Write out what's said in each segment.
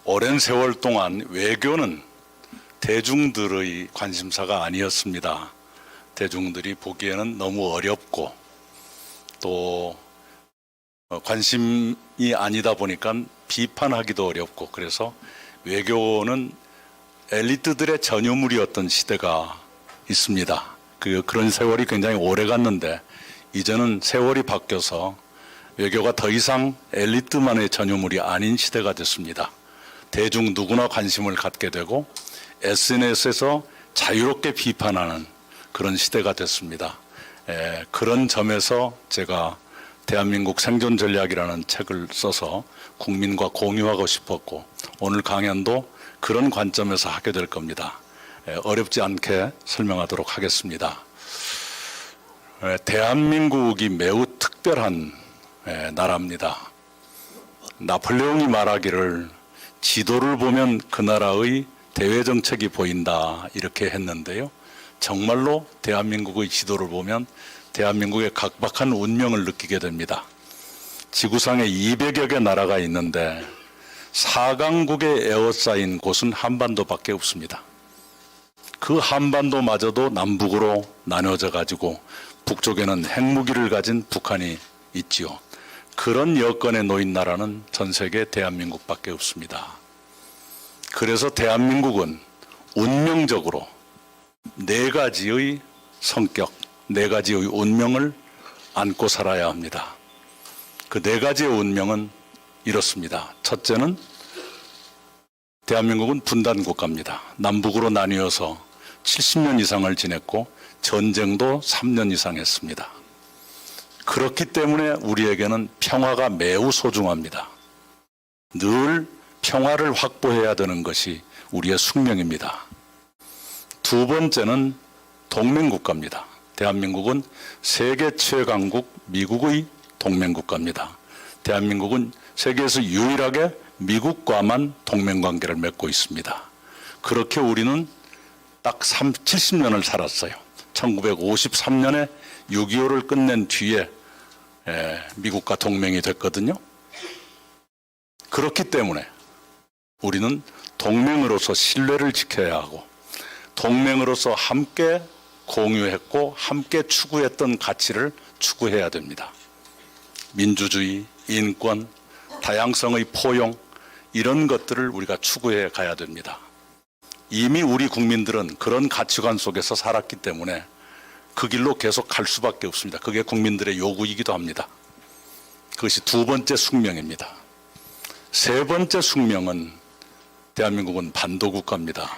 오랜 세월 동안 외교는 대중들의 관심사가 아니었습니다. 대중들이 보기에는 너무 어렵고 또 관심이 아니다 보니까 비판하기도 어렵고, 그래서 외교는 엘리트들의 전유물이었던 시대가 있습니다. 그런 세월이 굉장히 오래 갔는데, 이제는 세월이 바뀌어서 외교가 더 이상 엘리트만의 전유물이 아닌 시대가 됐습니다. 대중 누구나 관심을 갖게 되고 SNS에서 자유롭게 비판하는 그런 시대가 됐습니다. 그런 점에서 제가 대한민국 생존 전략이라는 책을 써서 국민과 공유하고 싶었고, 오늘 강연도 그런 관점에서 하게 될 겁니다. 어렵지 않게 설명하도록 하겠습니다. 대한민국이 매우 특별한 나라입니다. 나폴레옹이 말하기를 지도를 보면 그 나라의 대외 정책이 보인다 이렇게 했는데요. 정말로 대한민국의 지도를 보면 대한민국의 각박한 운명을 느끼게 됩니다. 지구상에 200여 개 나라가 있는데 4강국에 에워싸인 곳은 한반도밖에 없습니다. 그 한반도마저도 남북으로 나눠져 가지고 북쪽에는 핵무기를 가진 북한이 있지요. 그런 여건에 놓인 나라는 전 세계 대한민국밖에 없습니다. 그래서 대한민국은 운명적으로 네 가지의 성격, 네 가지의 운명을 안고 살아야 합니다. 그 네 가지의 운명은 이렇습니다. 첫째는 대한민국은 분단 국가입니다. 남북으로 나뉘어서 70년 이상을 지냈고 전쟁도 3년 이상 했습니다. 그렇기 때문에 우리에게는 평화가 매우 소중합니다. 늘 평화를 확보해야 되는 것이 우리의 숙명입니다. 두 번째는 동맹국가입니다. 대한민국은 세계 최강국 미국의 동맹국가입니다. 대한민국은 세계에서 유일하게 미국과만 동맹관계를 맺고 있습니다. 그렇게 우리는 딱 70년을 살았어요. 1953년에 6.25를 끝낸 뒤에 미국과 동맹이 됐거든요. 그렇기 때문에 우리는 동맹으로서 신뢰를 지켜야 하고, 동맹으로서 함께 공유했고 함께 추구했던 가치를 추구해야 됩니다. 민주주의, 인권, 다양성의 포용, 이런 것들을 우리가 추구해 가야 됩니다. 이미 우리 국민들은 그런 가치관 속에서 살았기 때문에 그 길로 계속 갈 수밖에 없습니다. 그게 국민들의 요구이기도 합니다. 그것이 두 번째 숙명입니다. 세 번째 숙명은 대한민국은 반도국가입니다.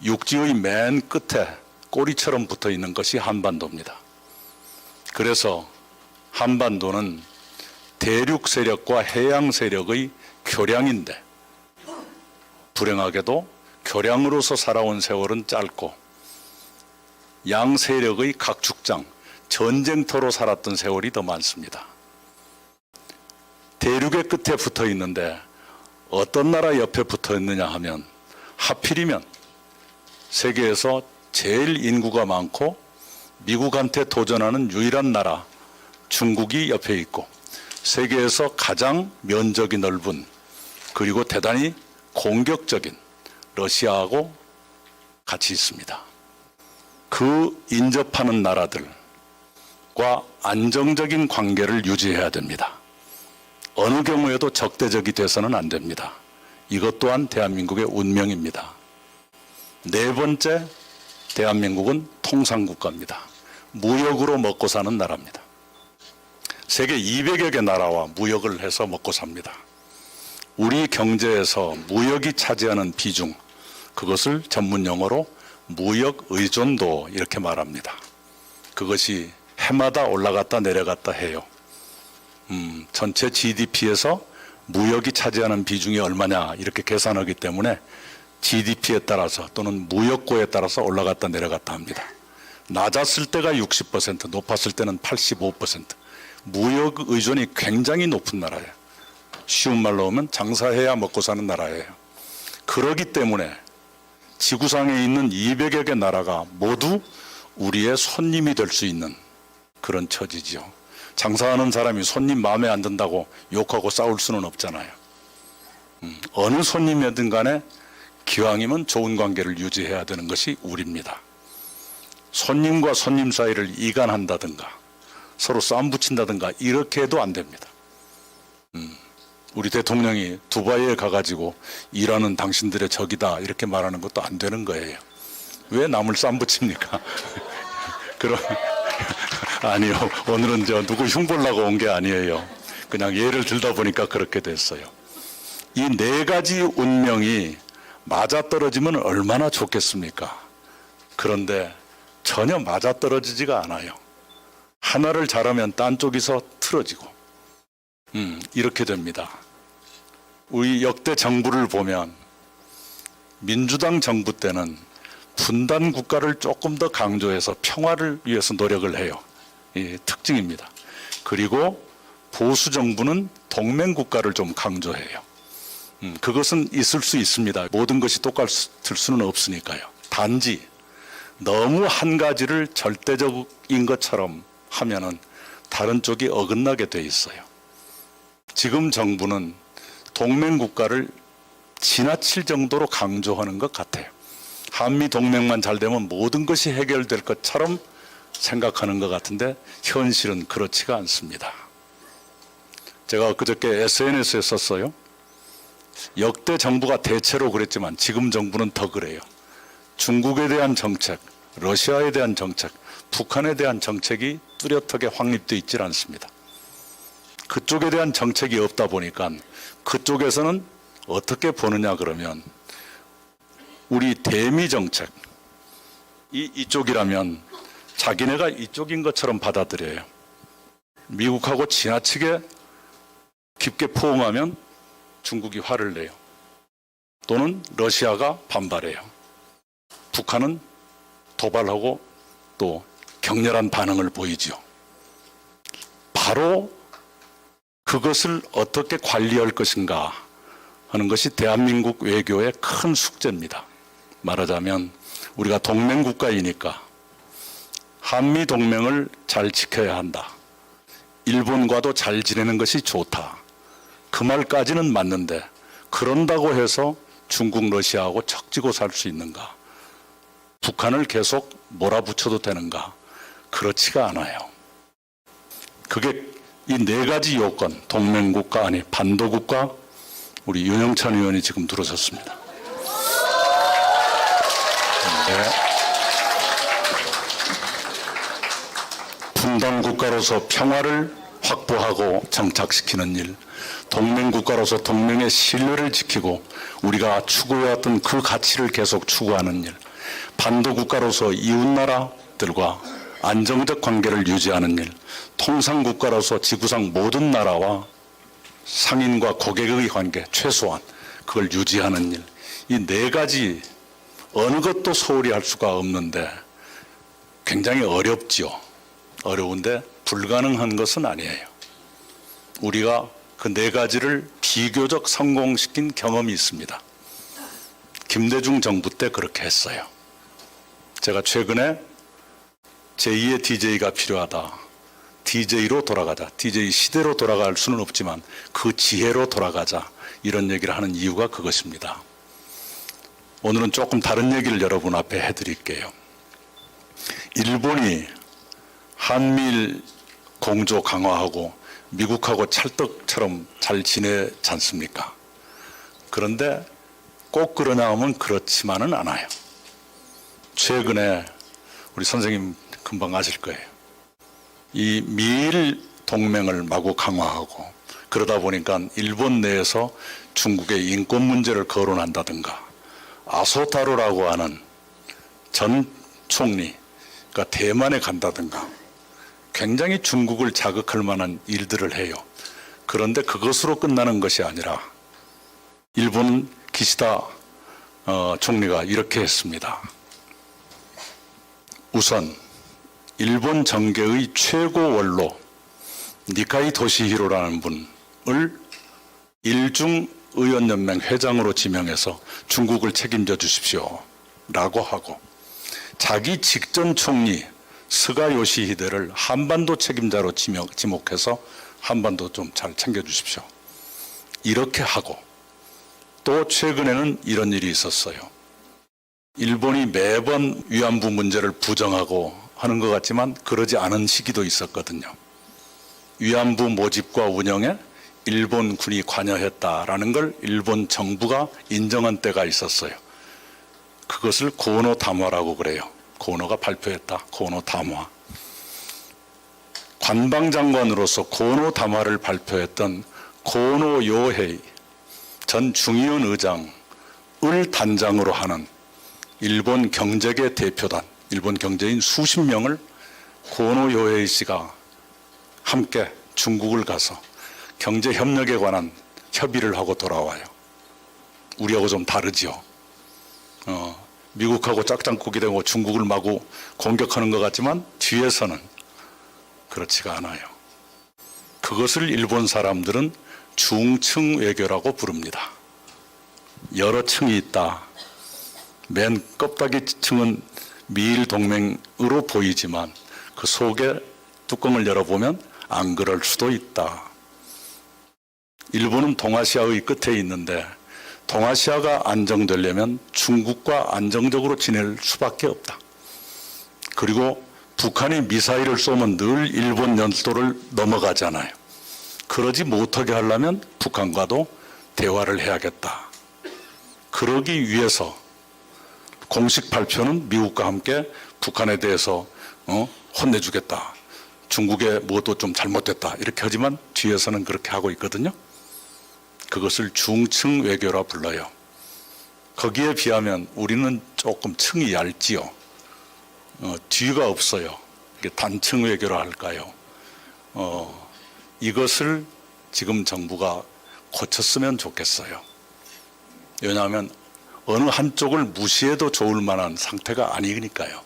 육지의 맨 끝에 꼬리처럼 붙어 있는 것이 한반도입니다. 그래서 한반도는 대륙 세력과 해양 세력의 교량인데, 불행하게도 교량으로서 살아온 세월은 짧고 양 세력의 각축장, 전쟁터로 살았던 세월이 더 많습니다. 대륙의 끝에 붙어 있는데 어떤 나라 옆에 붙어 있느냐 하면 하필이면 세계에서 제일 인구가 많고 미국한테 도전하는 유일한 나라 중국이 옆에 있고, 세계에서 가장 면적이 넓은 그리고 대단히 공격적인 러시아하고 같이 있습니다. 그 인접하는 나라들과 안정적인 관계를 유지해야 됩니다. 어느 경우에도 적대적이 돼서는 안 됩니다. 이것 또한 대한민국의 운명입니다. 네 번째, 대한민국은 통상국가입니다. 무역으로 먹고 사는 나라입니다. 세계 200여 개 나라와 무역을 해서 먹고 삽니다. 우리 경제에서 무역이 차지하는 비중, 그것을 전문 용어로 무역 의존도 이렇게 말합니다. 그것이 해마다 올라갔다 내려갔다 해요. 전체 GDP에서 무역이 차지하는 비중이 얼마냐 이렇게 계산하기 때문에 GDP에 따라서 또는 무역고에 따라서 올라갔다 내려갔다 합니다. 낮았을 때가 60%, 높았을 때는 85%. 무역 의존이 굉장히 높은 나라예요. 쉬운 말로 하면 장사해야 먹고 사는 나라예요. 그렇기 때문에 지구상에 있는 200여 개 나라가 모두 우리의 손님이 될 수 있는 그런 처지죠. 장사하는 사람이 손님 마음에 안 든다고 욕하고 싸울 수는 없잖아요. 어느 손님이든 간에 기왕이면 좋은 관계를 유지해야 되는 것이 우리입니다. 손님과 손님 사이를 이간한다든가 서로 싸움 붙인다든가 이렇게 해도 안 됩니다. 우리 대통령이 두바이에 가가지고 이란은 당신들의 적이다 이렇게 말하는 것도 안 되는 거예요. 왜 남을 싸움 붙입니까? 그럼 아니요. 오늘은 누구 흉보려고 온 게 아니에요. 그냥 예를 들다 보니까 그렇게 됐어요. 이 네 가지 운명이 맞아떨어지면 얼마나 좋겠습니까? 그런데 전혀 맞아떨어지지가 않아요. 하나를 잘하면 딴 쪽에서 틀어지고 이렇게 됩니다. 우리 역대 정부를 보면 민주당 정부 때는 분단 국가를 조금 더 강조해서 평화를 위해서 노력을 해요. 이 특징입니다. 그리고 보수 정부는 동맹 국가를 좀 강조해요. 그것은 있을 수 있습니다. 모든 것이 똑같을 수는 없으니까요. 단지 너무 한 가지를 절대적인 것처럼 하면은 다른 쪽이 어긋나게 돼 있어요. 지금 정부는 동맹 국가를 지나칠 정도로 강조하는 것 같아요. 한미 동맹만 잘 되면 모든 것이 해결될 것처럼 생각하는 것 같은데 현실은 그렇지가 않습니다. 제가 그저께 SNS에 썼어요. 역대 정부가 대체로 그랬지만 지금 정부는 더 그래요. 중국에 대한 정책, 러시아에 대한 정책, 북한에 대한 정책이 뚜렷하게 확립되어 있질 않습니다. 그쪽에 대한 정책이 없다 보니까 그쪽에서는 어떻게 보느냐 그러면 우리 대미 정책, 이쪽이라면 자기네가 이쪽인 것처럼 받아들여요. 미국하고 지나치게 깊게 포옹하면 중국이 화를 내요. 또는 러시아가 반발해요. 북한은 도발하고 또 격렬한 반응을 보이죠. 바로 그것을 어떻게 관리할 것인가 하는 것이 대한민국 외교의 큰 숙제입니다. 말하자면 우리가 동맹 국가이니까 한미 동맹을 잘 지켜야 한다. 일본과도 잘 지내는 것이 좋다. 그 말까지는 맞는데 그런다고 해서 중국, 러시아하고 척지고 살 수 있는가? 북한을 계속 몰아붙여도 되는가? 그렇지가 않아요. 그게 이 네 가지 요건, 동맹국가 아니 반도국가, 우리 윤영찬 의원이 지금 들어섰습니다. 네. 분단국가로서 평화를 확보하고 정착시키는 일, 동맹국가로서 동맹의 신뢰를 지키고 우리가 추구해왔던 그 가치를 계속 추구하는 일, 반도국가로서 이웃나라들과 안정적 관계를 유지하는 일, 통상국가로서 지구상 모든 나라와 상인과 고객의 관계 최소한 그걸 유지하는 일, 이 네 가지 어느 것도 소홀히 할 수가 없는데 굉장히 어렵지요. 어려운데 불가능한 것은 아니에요. 우리가 그 네 가지를 비교적 성공시킨 경험이 있습니다. 김대중 정부 때 그렇게 했어요. 제가 최근에 제2의 DJ가 필요하다. DJ로 돌아가자. DJ 시대로 돌아갈 수는 없지만 그 지혜로 돌아가자. 이런 얘기를 하는 이유가 그것입니다. 오늘은 조금 다른 얘기를 여러분 앞에 해드릴게요. 일본이 한미일 공조 강화하고 미국하고 찰떡처럼 잘 지내지 않습니까? 그런데 꼭 그러냐 하면 그렇지만은 않아요. 최근에 우리 선생님 금방 아실 거예요. 이 미일 동맹을 마구 강화하고 그러다 보니까 일본 내에서 중국의 인권 문제를 거론한다든가 아소타로라고 하는 전 총리가 대만에 간다든가 굉장히 중국을 자극할 만한 일들을 해요. 그런데 그것으로 끝나는 것이 아니라 일본 기시다 총리가 이렇게 했습니다. 우선 일본 정계의 최고 원로 니카이 도시히로라는 분을 일중의원연맹 회장으로 지명해서 중국을 책임져 주십시오 라고 하고 자기 직전 총리 스가 요시히데를 한반도 책임자로 지목해서 한반도 좀 잘 챙겨주십시오. 이렇게 하고 또 최근에는 이런 일이 있었어요. 일본이 매번 위안부 문제를 부정하고 하는 것 같지만 그러지 않은 시기도 있었거든요. 위안부 모집과 운영에 일본군이 관여했다라는 걸 일본 정부가 인정한 때가 있었어요. 그것을 고노 담화라고 그래요. 고노가 발표했다. 고노 담화. 관방장관으로서 고노 담화를 발표했던 고노 요헤이 전 중의원 의장을 단장으로 하는 일본 경제계 대표단, 일본 경제인 수십 명을 고노 요헤이 씨가 함께 중국을 가서 경제 협력에 관한 협의를 하고 돌아와요. 우리하고 좀 다르지요. 미국하고 짝짱국이 되고 중국을 마구 공격하는 것 같지만 뒤에서는 그렇지가 않아요. 그것을 일본 사람들은 중층 외교라고 부릅니다. 여러 층이 있다. 맨 껍데기 층은 미일 동맹으로 보이지만 그 속에 뚜껑을 열어보면 안 그럴 수도 있다. 일본은 동아시아의 끝에 있는데 동아시아가 안정되려면 중국과 안정적으로 지낼 수밖에 없다. 그리고 북한이 미사일을 쏘면 늘 일본 연도를 넘어가잖아요. 그러지 못하게 하려면 북한과도 대화를 해야겠다. 그러기 위해서 공식 발표는 미국과 함께 북한에 대해서 혼내주겠다. 중국의 뭐도 좀 잘못됐다. 이렇게 하지만 뒤에서는 그렇게 하고 있거든요. 그것을 중층 외교라 불러요. 거기에 비하면 우리는 조금 층이 얇지요. 뒤가 없어요. 이게 단층 외교라 할까요? 이것을 지금 정부가 고쳤으면 좋겠어요. 왜냐하면 어느 한쪽을 무시해도 좋을 만한 상태가 아니니까요.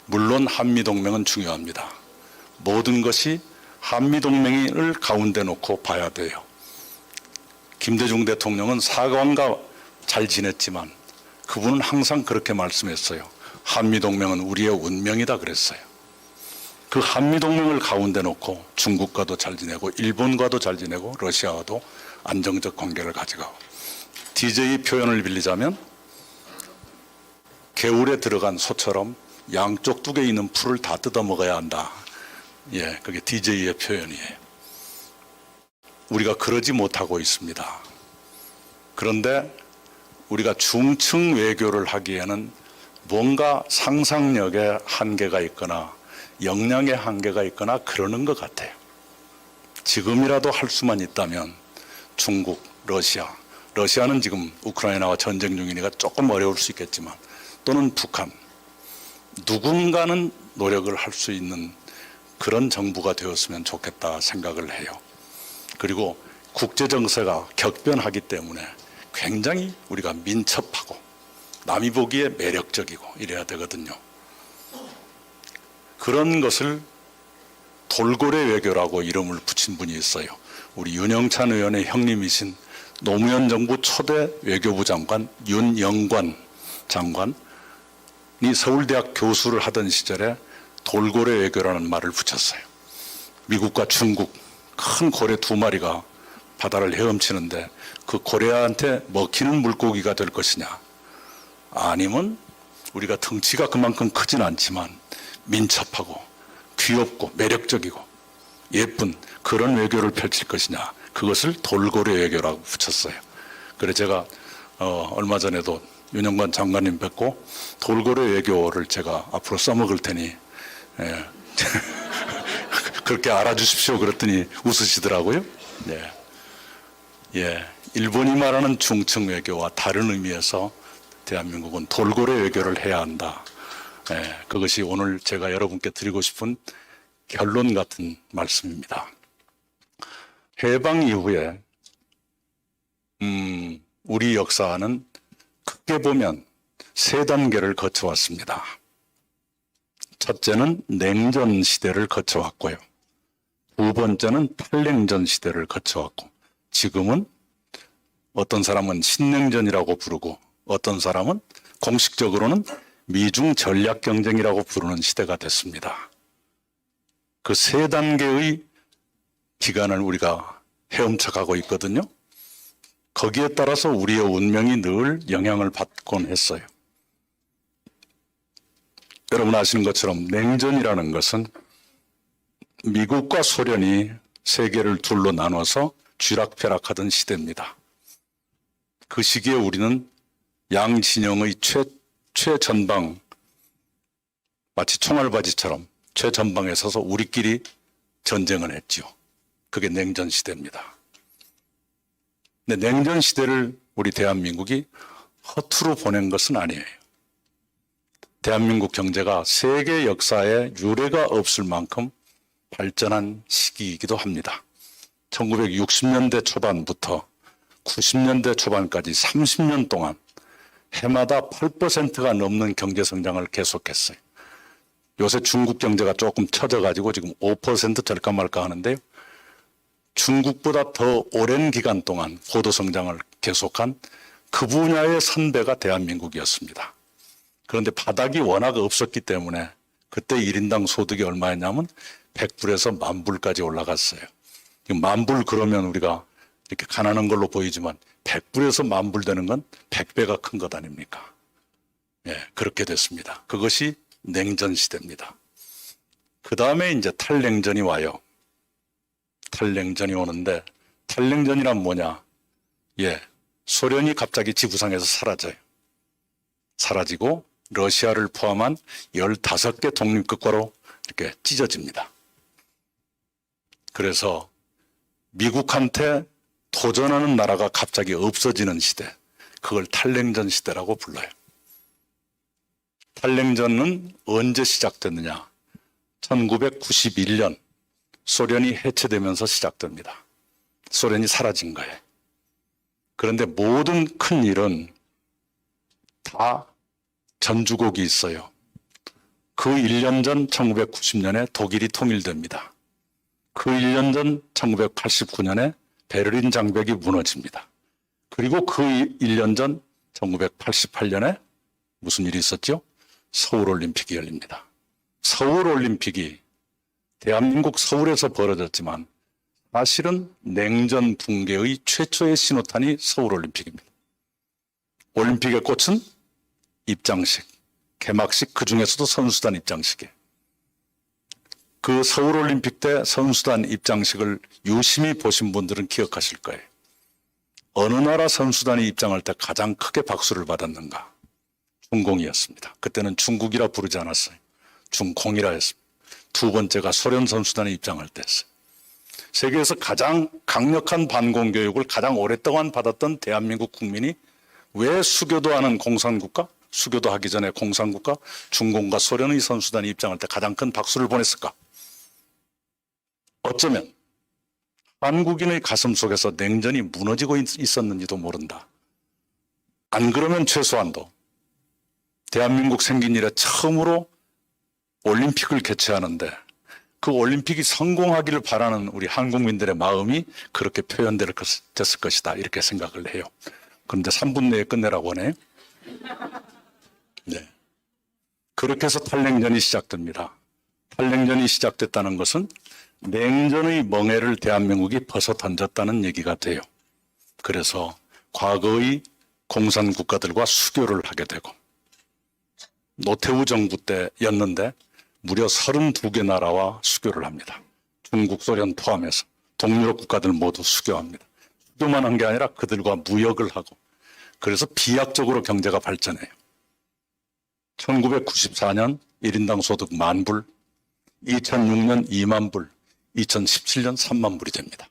물론 한미동맹은 중요합니다. 모든 것이 한미동맹을 가운데 놓고 봐야 돼요. 김대중 대통령은 사관과 잘 지냈지만 그분은 항상 그렇게 말씀했어요. 한미동맹은 우리의 운명이다 그랬어요. 그 한미동맹을 가운데 놓고 중국과도 잘 지내고 일본과도 잘 지내고 러시아와도 안정적 관계를 가져가고 DJ 표현을 빌리자면 개울에 들어간 소처럼 양쪽 뚝에 있는 풀을 다 뜯어 먹어야 한다. 예, 그게 DJ의 표현이에요. 우리가 그러지 못하고 있습니다. 그런데 우리가 중층 외교를 하기에는 뭔가 상상력에 한계가 있거나 역량의 한계가 있거나 그러는 것 같아요. 지금이라도 할 수만 있다면 중국, 러시아는 지금 우크라이나와 전쟁 중이니까 조금 어려울 수 있겠지만 또는 북한, 누군가는 노력을 할 수 있는 그런 정부가 되었으면 좋겠다 생각을 해요. 그리고 국제정세가 격변하기 때문에 굉장히 우리가 민첩하고 남이 보기에 매력적이고 이래야 되거든요. 그런 것을 돌고래 외교라고 이름을 붙인 분이 있어요. 우리 윤영찬 의원의 형님이신 노무현 정부 초대 외교부 장관 윤영관 장관이 서울대학 교수를 하던 시절에 돌고래 외교라는 말을 붙였어요. 미국과 중국 큰 고래 2마리가 바다를 헤엄치는데 그 고래한테 먹히는 물고기가 될 것이냐, 아니면 우리가 덩치가 그만큼 크진 않지만 민첩하고 귀엽고 매력적이고 예쁜 그런 외교를 펼칠 것이냐, 그것을 돌고래 외교라고 붙였어요. 그래서 제가 얼마 전에도 윤영관 장관님 뵙고 돌고래 외교를 제가 앞으로 써먹을 테니 그렇게 알아주십시오 그랬더니 웃으시더라고요. 네. 예, 일본이 말하는 중층 외교와 다른 의미에서 대한민국은 돌고래 외교를 해야 한다. 예, 그것이 오늘 제가 여러분께 드리고 싶은 결론 같은 말씀입니다. 해방 이후에 우리 역사는 크게 보면 3단계를 거쳐왔습니다. 첫째는 냉전 시대를 거쳐왔고요. 2번째는 탈냉전 시대를 거쳐왔고, 지금은 어떤 사람은 신냉전이라고 부르고 어떤 사람은 공식적으로는 미중 전략 경쟁이라고 부르는 시대가 됐습니다. 그 세 단계의 기간을 우리가 헤엄쳐 가고 있거든요. 거기에 따라서 우리의 운명이 늘 영향을 받곤 했어요. 여러분 아시는 것처럼 냉전이라는 것은 미국과 소련이 세계를 둘로 나눠서 쥐락펴락하던 시대입니다. 그 시기에 우리는 양 진영의 최전방, 마치 총알바지처럼 최전방에 서서 우리끼리 전쟁을 했죠. 그게 냉전 시대입니다. 근데 냉전 시대를 우리 대한민국이 허투루 보낸 것은 아니에요. 대한민국 경제가 세계 역사에 유례가 없을 만큼 발전한 시기이기도 합니다. 1960년대 초반부터 90년대 초반까지 30년 동안 해마다 8%가 넘는 경제 성장을 계속했어요. 요새 중국 경제가 조금 처져가지고 지금 5% 절까 말까 하는데요. 중국보다 더 오랜 기간 동안 고도 성장을 계속한 그 분야의 선배가 대한민국이었습니다. 그런데 바닥이 워낙 없었기 때문에 그때 1인당 소득이 얼마였냐면 100불에서 10,000불까지 올라갔어요. 10,000불 그러면 우리가 이렇게 가난한 걸로 보이지만 100불에서 10,000불 되는 건 100배가 큰 것 아닙니까? 예, 그렇게 됐습니다. 그것이 냉전 시대입니다. 그 다음에 이제 탈냉전이 와요. 탈냉전이 오는데 탈냉전이란 뭐냐? 예, 소련이 갑자기 지구상에서 사라져요. 사라지고 러시아를 포함한 15개 독립국가로 이렇게 찢어집니다. 그래서 미국한테 도전하는 나라가 갑자기 없어지는 시대, 그걸 탈냉전 시대라고 불러요. 탈냉전은 언제 시작됐느냐? 1991년 소련이 해체되면서 시작됩니다. 소련이 사라진 거예요. 그런데 모든 큰 일은 다 전주곡이 있어요. 그 1년 전 1990년에 독일이 통일됩니다. 그 1년 전 1989년에 베를린 장벽이 무너집니다. 그리고 그 1년 전 1988년에 무슨 일이 있었죠? 서울올림픽이 열립니다. 서울올림픽이 대한민국 서울에서 벌어졌지만 사실은 냉전 붕괴의 최초의 신호탄이 서울올림픽입니다. 올림픽의 꽃은 입장식, 개막식, 그 중에서도 선수단 입장식이에요. 그 서울올림픽 때 선수단 입장식을 유심히 보신 분들은 기억하실 거예요. 어느 나라 선수단이 입장할 때 가장 크게 박수를 받았는가? 중공이었습니다. 그때는 중국이라 부르지 않았어요. 중공이라 했습니다. 두 번째가 소련 선수단이 입장할 때였어요. 세계에서 가장 강력한 반공 교육을 가장 오랫동안 받았던 대한민국 국민이 왜 수교도 하는 공산국가, 수교도 하기 전에 공산국가, 중공과 소련의 선수단이 입장할 때 가장 큰 박수를 보냈을까? 어쩌면 한국인의 가슴 속에서 냉전이 무너지고 있었는지도 모른다. 안 그러면 최소한도 대한민국 생긴 이래 처음으로 올림픽을 개최하는데 그 올림픽이 성공하기를 바라는 우리 한국민들의 마음이 그렇게 표현됐을 것이다, 이렇게 생각을 해요. 그런데 3분 내에 끝내라고 하네요. 네. 그렇게 해서 탈냉전이 시작됩니다. 탈냉전이 시작됐다는 것은 냉전의 멍에를 대한민국이 벗어 던졌다는 얘기가 돼요. 그래서 과거의 공산 국가들과 수교를 하게 되고, 노태우 정부 때였는데 무려 32개 나라와 수교를 합니다. 중국, 소련 포함해서 동유럽 국가들 모두 수교합니다. 수교만 한 게 아니라 그들과 무역을 하고, 그래서 비약적으로 경제가 발전해요. 1994년 1인당 소득 10,000불, 2006년 20,000불, 2017년 30,000불이 됩니다.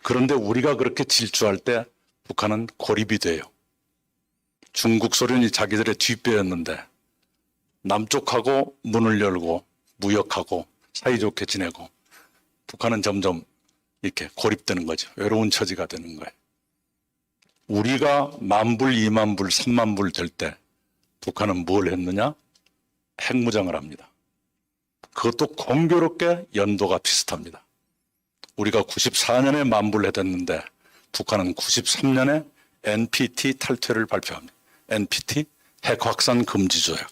그런데 우리가 그렇게 질주할 때 북한은 고립이 돼요. 중국, 소련이 자기들의 뒷배였는데 남쪽하고 문을 열고 무역하고 사이좋게 지내고 북한은 점점 이렇게 고립되는 거죠. 외로운 처지가 되는 거예요. 우리가 10,000불, 20,000불, 30,000불 될 때 북한은 뭘 했느냐? 핵무장을 합니다. 그것도 공교롭게 연도가 비슷합니다. 우리가 94년에 10,000불 해댔는데 북한은 93년에 NPT 탈퇴를 발표합니다. NPT, 핵 확산 금지 조약.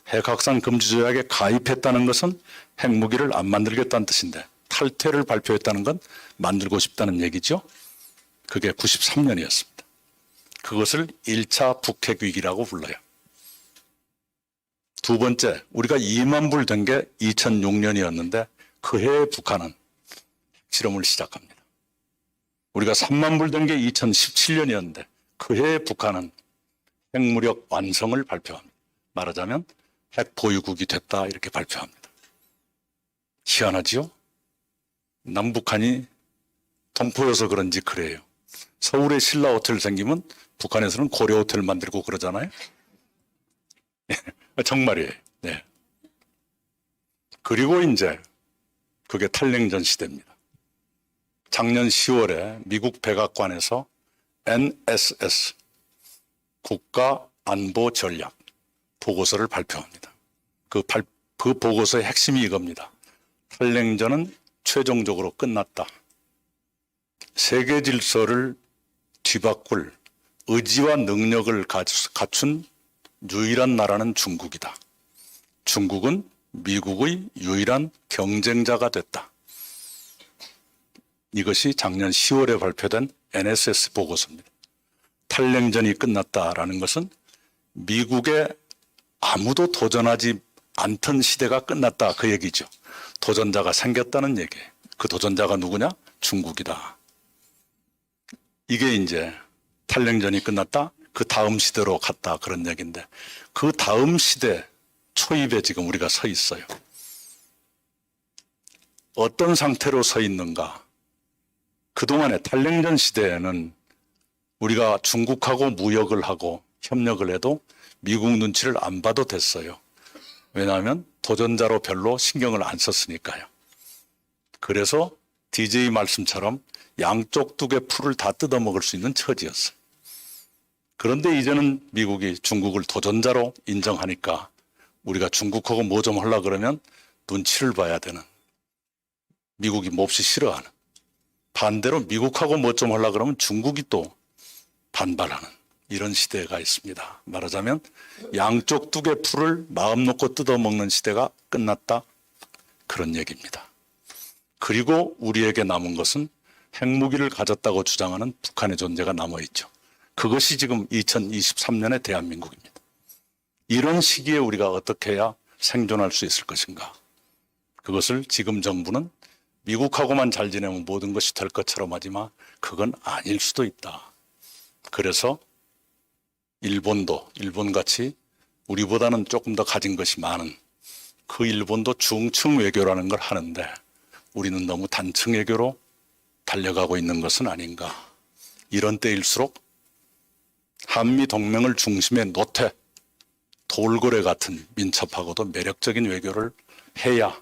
핵 확산 금지 조약에 가입했다는 것은 핵무기를 안 만들겠다는 뜻인데 탈퇴를 발표했다는 건 만들고 싶다는 얘기죠. 그게 93년이었습니다. 그것을 1차 북핵 위기라고 불러요. 두 번째, 우리가 2만 불 된 게 2006년이었는데 그 해에 북한은 실험을 시작합니다. 우리가 3만 불 된 게 2017년이었는데 그 해에 북한은 핵무력 완성을 발표합니다. 말하자면 핵 보유국이 됐다 이렇게 발표합니다. 희한하지요? 남북한이 동포여서 그런지 그래요. 서울에 신라 호텔 생기면 북한에서는 고려 호텔 만들고 그러잖아요. 정말이에요. 네. 그리고 이제 그게 탈냉전 시대입니다. 작년 10월에 미국 백악관에서 NSS 국가안보전략 보고서를 발표합니다. 그 보고서의 핵심이 이겁니다. 탈냉전은 최종적으로 끝났다. 세계 질서를 뒤바꿀 의지와 능력을 갖춘 유일한 나라는 중국이다. 중국은 미국의 유일한 경쟁자가 됐다. 이것이 작년 10월에 발표된 NSS 보고서입니다. 탈냉전이 끝났다라는 것은 미국에 아무도 도전하지 않던 시대가 끝났다 그 얘기죠. 도전자가 생겼다는 얘기예요. 그 도전자가 누구냐? 중국이다. 이게 이제 탈냉전이 끝났다. 그 다음 시대로 갔다 그런 얘기인데 그 다음 시대 초입에 지금 우리가 서 있어요. 어떤 상태로 서 있는가? 그동안의 탈냉전 시대에는 우리가 중국하고 무역을 하고 협력을 해도 미국 눈치를 안 봐도 됐어요. 왜냐하면 도전자로 별로 신경을 안 썼으니까요. 그래서 DJ 말씀처럼 양쪽 두 개 풀을 다 뜯어먹을 수 있는 처지였어요. 그런데 이제는 미국이 중국을 도전자로 인정하니까 우리가 중국하고 뭐 좀 하려고 그러면 눈치를 봐야 되는, 미국이 몹시 싫어하는, 반대로 미국하고 뭐 좀 하려고 그러면 중국이 또 반발하는 이런 시대가 있습니다. 말하자면 양쪽 두 개 풀을 마음 놓고 뜯어먹는 시대가 끝났다 그런 얘기입니다. 그리고 우리에게 남은 것은 핵무기를 가졌다고 주장하는 북한의 존재가 남아있죠. 그것이 지금 2023년의 대한민국입니다. 이런 시기에 우리가 어떻게 해야 생존할 수 있을 것인가? 그것을 지금 정부는 미국하고만 잘 지내면 모든 것이 될 것처럼 하지만 그건 아닐 수도 있다. 그래서 일본같이 우리보다는 조금 더 가진 것이 많은 그 일본도 중층 외교라는 걸 하는데 우리는 너무 단층 외교로 달려가고 있는 것은 아닌가. 이런 때일수록 한미 동맹을 중심에 놓되 돌고래 같은 민첩하고도 매력적인 외교를 해야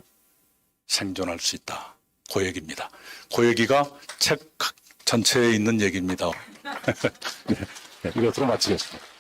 생존할 수 있다. 그 얘기입니다. 그 얘기가 책 전체에 있는 얘기입니다. 네, 이것으로 마치겠습니다.